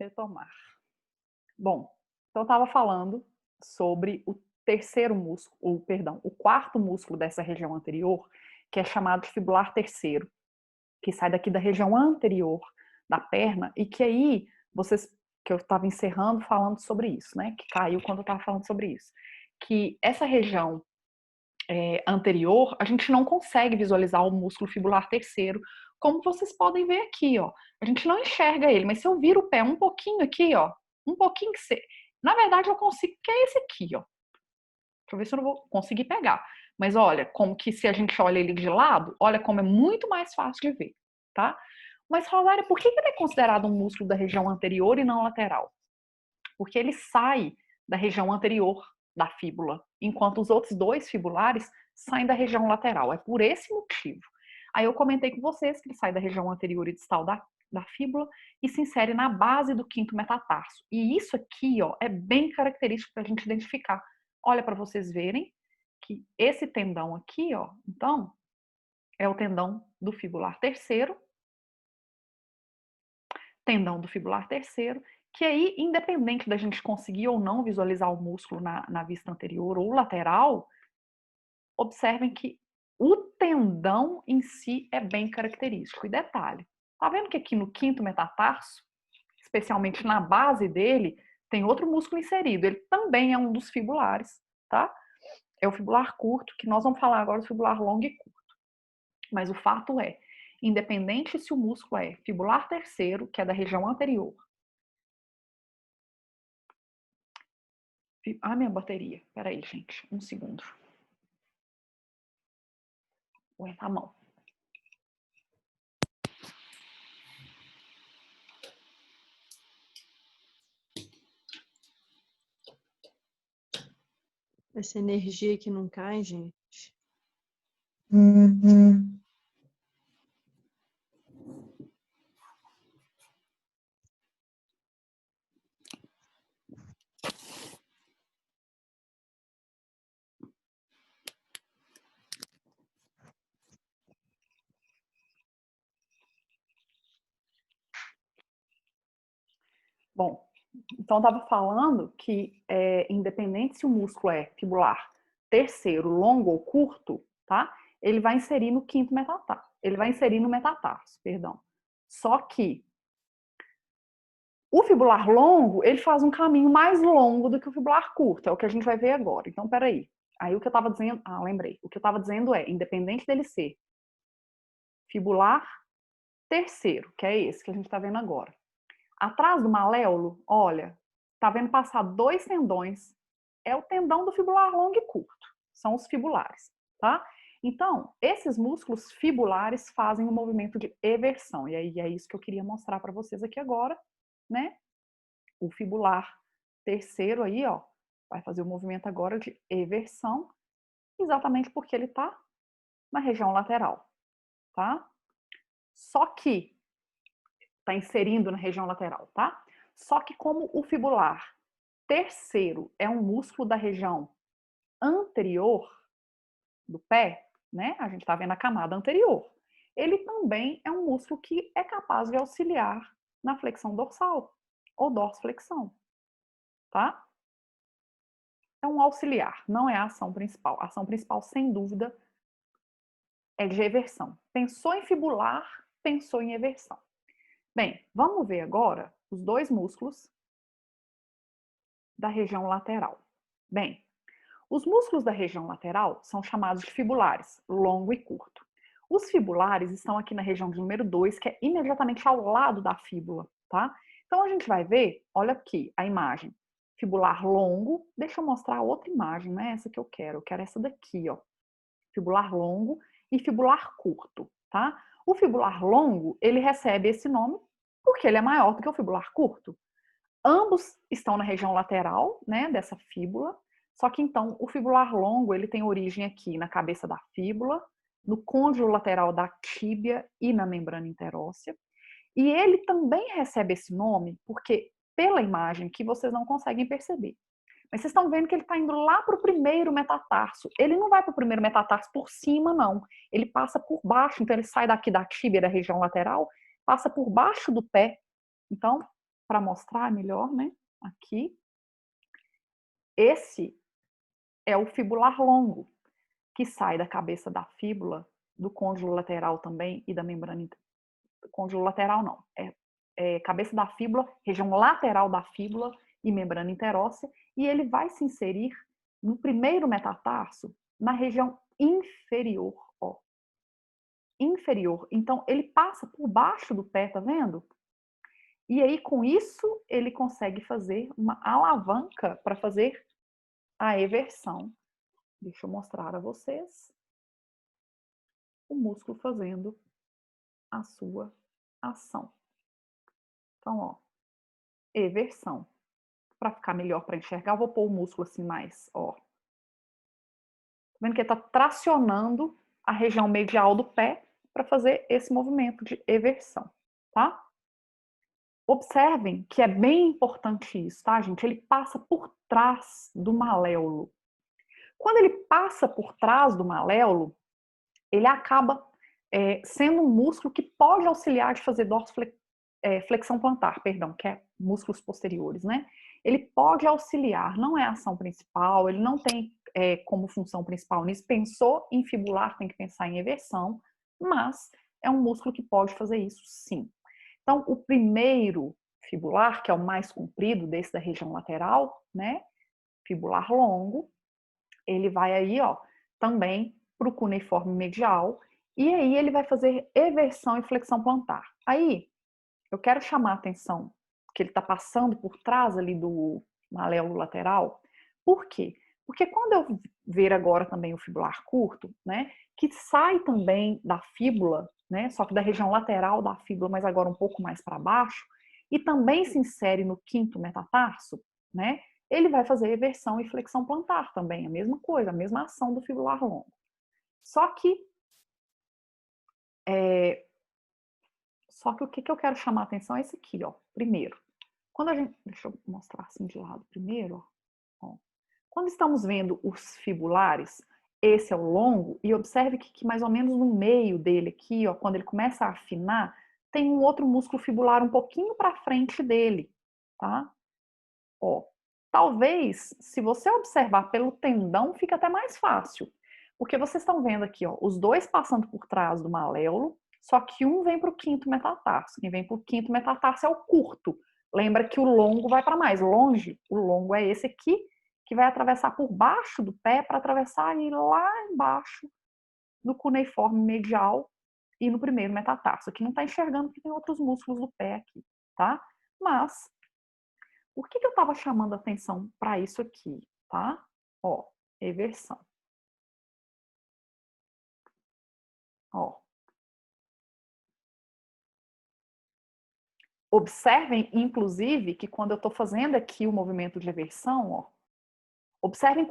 Retomar. Bom, então eu estava falando sobre o terceiro músculo, ou perdão, o quarto músculo dessa região anterior, que é chamado de fibular terceiro, que sai daqui da região anterior da perna e que aí vocês que eu estava encerrando falando sobre isso, né? Que caiu quando eu estava falando sobre isso, que essa região anterior a gente não consegue visualizar o músculo fibular terceiro, como vocês podem ver aqui, ó. A gente não enxerga ele, mas se eu viro o pé um pouquinho aqui, ó, um pouquinho que você, na verdade eu consigo, que é esse aqui, ó. Deixa eu ver se eu não vou conseguir pegar. Mas olha, como que se a gente olha ele de lado, olha como é muito mais fácil de ver, tá? Mas, Rosária, por que ele é considerado um músculo da região anterior e não lateral? Porque ele sai da região anterior da fíbula, enquanto os outros dois fibulares saem da região lateral. É por esse motivo. Aí eu comentei com vocês que ele sai da região anterior e distal da fíbula e se insere na base do quinto metatarso. E isso aqui, ó, é bem característico para a gente identificar. Olha para vocês verem que esse tendão aqui, ó, então, é o tendão do fibular terceiro, que aí, independente da gente conseguir ou não visualizar o músculo na vista anterior ou lateral, observem que o tendão em si é bem característico. E detalhe, tá vendo que aqui no quinto metatarso, especialmente na base dele, tem outro músculo inserido. Ele também é um dos fibulares, tá? É o fibular curto, que nós vamos falar agora do fibular longo e curto. Mas o fato é, independente se o músculo é fibular terceiro, que é da região anterior. Ah, minha bateria. Peraí, gente. Um segundo. Aguenta a mão. Essa energia que não cai, gente. Bom, então eu estava falando que, independente se o músculo é fibular terceiro, longo ou curto, tá? Ele vai inserir no quinto metatarso. Ele vai inserir no metatarso, perdão. Só que o fibular longo, ele faz um caminho mais longo do que o fibular curto, é o que a gente vai ver agora. Então, peraí. Aí o que eu estava dizendo, lembrei. O que eu estava dizendo é, independente dele ser fibular terceiro, que é esse que a gente está vendo agora. Atrás do maléolo, olha, tá vendo passar dois tendões. É o tendão do fibular longo e curto. São os fibulares, tá? Então, esses músculos fibulares fazem o movimento de eversão. E aí é isso que eu queria mostrar para vocês aqui agora, né? O fibular terceiro aí, ó, vai fazer o movimento agora de eversão, exatamente porque ele tá na região lateral, tá? Só que tá inserindo na região lateral, tá? Só que como o fibular terceiro é um músculo da região anterior do pé, né? A gente está vendo a camada anterior. Ele também é um músculo que é capaz de auxiliar na flexão dorsal ou dorsiflexão, tá? É um auxiliar, não é a ação principal. A ação principal, sem dúvida, é de eversão. Pensou em fibular, pensou em eversão. Bem, vamos ver agora os dois músculos da região lateral. Bem, os músculos da região lateral são chamados de fibulares, longo e curto. Os fibulares estão aqui na região de número 2, que é imediatamente ao lado da fíbula, tá? Então a gente vai ver, olha aqui a imagem, fibular longo. Deixa eu mostrar a outra imagem, não é essa que eu quero essa daqui, ó. Fibular longo e fibular curto, tá? O fibular longo, ele recebe esse nome porque ele é maior do que o fibular curto. Ambos estão na região lateral, né, dessa fíbula, só que então o fibular longo, ele tem origem aqui na cabeça da fíbula, no côndilo lateral da tíbia e na membrana interóssea. E ele também recebe esse nome porque, pela imagem que vocês não conseguem perceber, mas vocês estão vendo que ele está indo lá para o primeiro metatarso. Ele não vai para o primeiro metatarso por cima, não. Ele passa por baixo, então ele sai daqui da tíbia, da região lateral, passa por baixo do pé. Então, para mostrar melhor, né? Aqui. Esse é o fibular longo, que sai da cabeça da fíbula, do côndilo lateral também e da membrana. Côndilo lateral não, cabeça da fíbula, região lateral da fíbula e membrana interóssea, e ele vai se inserir no primeiro metatarso, na região inferior, ó. Inferior. Então, ele passa por baixo do pé, tá vendo? E aí, com isso, ele consegue fazer uma alavanca para fazer a eversão. Deixa eu mostrar a vocês o músculo fazendo a sua ação. Então, ó, eversão. Para ficar melhor para enxergar, eu vou pôr o músculo assim mais, ó. Tá vendo que ele está tracionando a região medial do pé para fazer esse movimento de eversão, tá? Observem que é bem importante isso, tá, gente? Ele passa por trás do maléolo. Quando ele passa por trás do maléolo, ele acaba sendo um músculo que pode auxiliar de fazer flexão plantar, perdão, que é músculos posteriores, né? Ele pode auxiliar, não é a ação principal, ele não tem como função principal nisso. Pensou em fibular, tem que pensar em eversão, mas é um músculo que pode fazer isso sim. Então, o primeiro fibular, que é o mais comprido, desse da região lateral, né? Fibular longo, ele vai aí, ó, também para o cuneiforme medial, e aí ele vai fazer eversão e flexão plantar. Aí, eu quero chamar a atenção que ele está passando por trás ali do maléolo lateral. Por quê? Porque quando eu ver agora também o fibular curto, né, que sai também da fíbula, né, só que da região lateral da fíbula, mas agora um pouco mais para baixo, e também se insere no quinto metatarso, né, ele vai fazer eversão e flexão plantar também, a mesma coisa, a mesma ação do fibular longo. Só que o que eu quero chamar a atenção é esse aqui, ó. Primeiro, quando a gente, deixa eu mostrar assim de lado primeiro, ó. Quando estamos vendo os fibulares, esse é o longo, e observe que mais ou menos no meio dele aqui, ó, quando ele começa a afinar, tem um outro músculo fibular um pouquinho para frente dele, tá? Ó, talvez, se você observar pelo tendão, fica até mais fácil, porque vocês estão vendo aqui, ó, os dois passando por trás do maléolo, só que um vem para o quinto metatarso. Quem vem para o quinto metatarso é o curto. Lembra que o longo vai para mais longe. O longo é esse aqui, que vai atravessar por baixo do pé para atravessar e lá embaixo no cuneiforme medial e no primeiro metatarso. Aqui não está enxergando porque tem outros músculos do pé aqui, tá? Mas, por que eu estava chamando atenção para isso aqui, tá? Ó, eversão. Ó. Observem, inclusive, que quando eu estou fazendo aqui o movimento de eversão, ó, observem